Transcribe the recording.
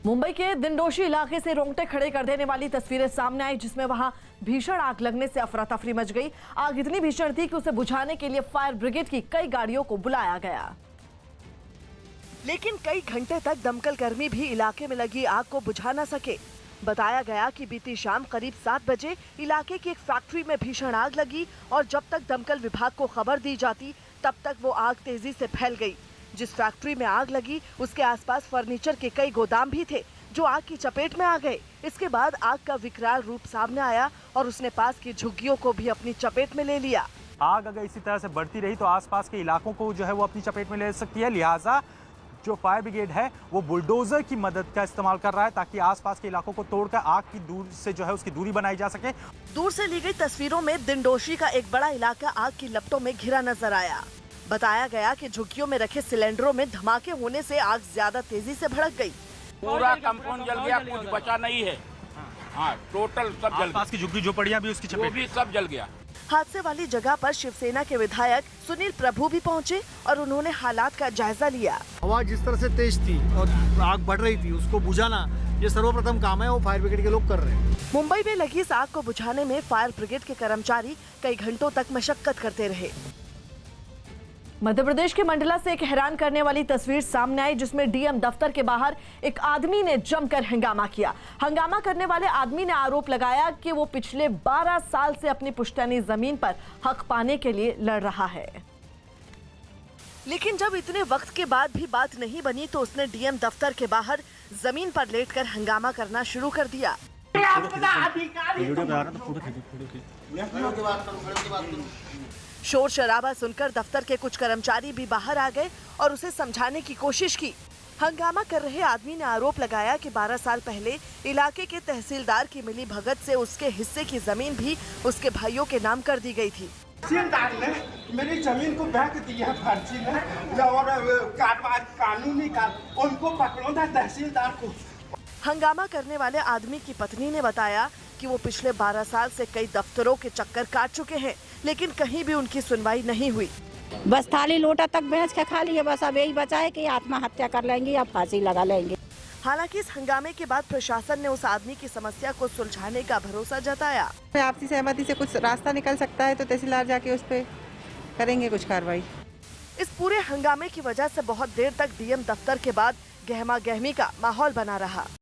मुंबई के दिंडोशी इलाके से रोंगटे खड़े कर देने वाली तस्वीरें सामने आई, जिसमें वहां भीषण आग लगने से अफरा तफरी मच गई। आग इतनी भीषण थी कि उसे बुझाने के लिए फायर ब्रिगेड की कई गाड़ियों को बुलाया गया, लेकिन कई घंटे तक दमकल कर्मी भी इलाके में लगी आग को बुझा न सके। बताया गया कि बीती शाम करीब 7 बजे इलाके की एक फैक्ट्री में भीषण आग लगी और जब तक दमकल विभाग को खबर दी जाती तब तक वो आग तेजी से फैल गई। जिस फैक्ट्री में आग लगी उसके आसपास फर्नीचर के कई गोदाम भी थे जो आग की चपेट में आ गए। इसके बाद आग का विकराल रूप सामने आया और उसने पास की झुग्गियों को भी अपनी चपेट में ले लिया। आग अगर इसी तरह से बढ़ती रही तो आसपास के इलाकों को जो है वो अपनी चपेट में ले सकती है। लिहाजा जो फायर ब्रिगेड है वो बुलडोजर की मदद का इस्तेमाल कर रहा है ताकि आसपास के इलाकों को तोड़कर आग की दूर से जो है उसकी दूरी बनाई जा सके। दूर से ली गई तस्वीरों में दिंडोशी का एक बड़ा इलाका आग की लपटों में घिरा नजर आया। बताया गया कि झुग्गियों में रखे सिलेंडरों में धमाके होने से आग ज्यादा तेजी से भड़क गई। पूरा कंपाउंड जल गया, कुछ बचा नहीं है। हाँ, टोटल सब जल गया। आसपास की झुग्गी झोपड़ियां भी उसकी चपेट भी सब जल गया। हादसे वाली जगह पर शिवसेना के विधायक सुनील प्रभु भी पहुंचे और उन्होंने हालात का जायजा लिया। हवा जिस तरह से तेज थी और आग बढ़ रही थी उसको बुझाना ये सर्वप्रथम काम है, वो फायर ब्रिगेड के लोग कर रहे हैं। मुंबई में लगी इस आग को बुझाने में फायर ब्रिगेड के कर्मचारी कई घंटों तक मशक्कत करते रहे। मध्य प्रदेश के मंडला से एक हैरान करने वाली तस्वीर सामने आई, जिसमें डीएम दफ्तर के बाहर एक आदमी ने जमकर हंगामा किया। हंगामा करने वाले आदमी ने आरोप लगाया कि वो पिछले 12 साल से अपनी पुश्तैनी जमीन पर हक पाने के लिए लड़ रहा है, लेकिन जब इतने वक्त के बाद भी बात नहीं बनी तो उसने डीएम दफ्तर के बाहर जमीन पर लेटकर हंगामा करना शुरू कर दिया। शोर शराबा सुनकर दफ्तर के कुछ कर्मचारी भी बाहर आ गए और उसे समझाने की कोशिश की। हंगामा कर रहे आदमी ने आरोप लगाया कि 12 साल पहले इलाके के तहसीलदार की मिली भगत से उसके हिस्से की जमीन भी उसके भाइयों के नाम कर दी गई थी। तहसीलदार ने मेरी जमीन को बेच दिया फर्जी ने और कानूनी उनको पकड़ो था तहसीलदार को। हंगामा करने वाले आदमी की पत्नी ने बताया कि वो पिछले 12 साल से कई दफ्तरों के चक्कर काट चुके हैं, लेकिन कहीं भी उनकी सुनवाई नहीं हुई। बस थाली लोटा तक बेच के खा लिए, बस अब यही बचा है कि आत्महत्या कर लेंगे या फांसी लगा लेंगे। हालांकि इस हंगामे के बाद प्रशासन ने उस आदमी की समस्या को सुलझाने का भरोसा जताया। आपसी सहमति से कुछ रास्ता निकल सकता है तो तहसीलदार जाके उस पे करेंगे कुछ कार्रवाई। इस पूरे हंगामे की वजह से बहुत देर तक डीएम दफ्तर के बाद गहमा गहमी का माहौल बना रहा।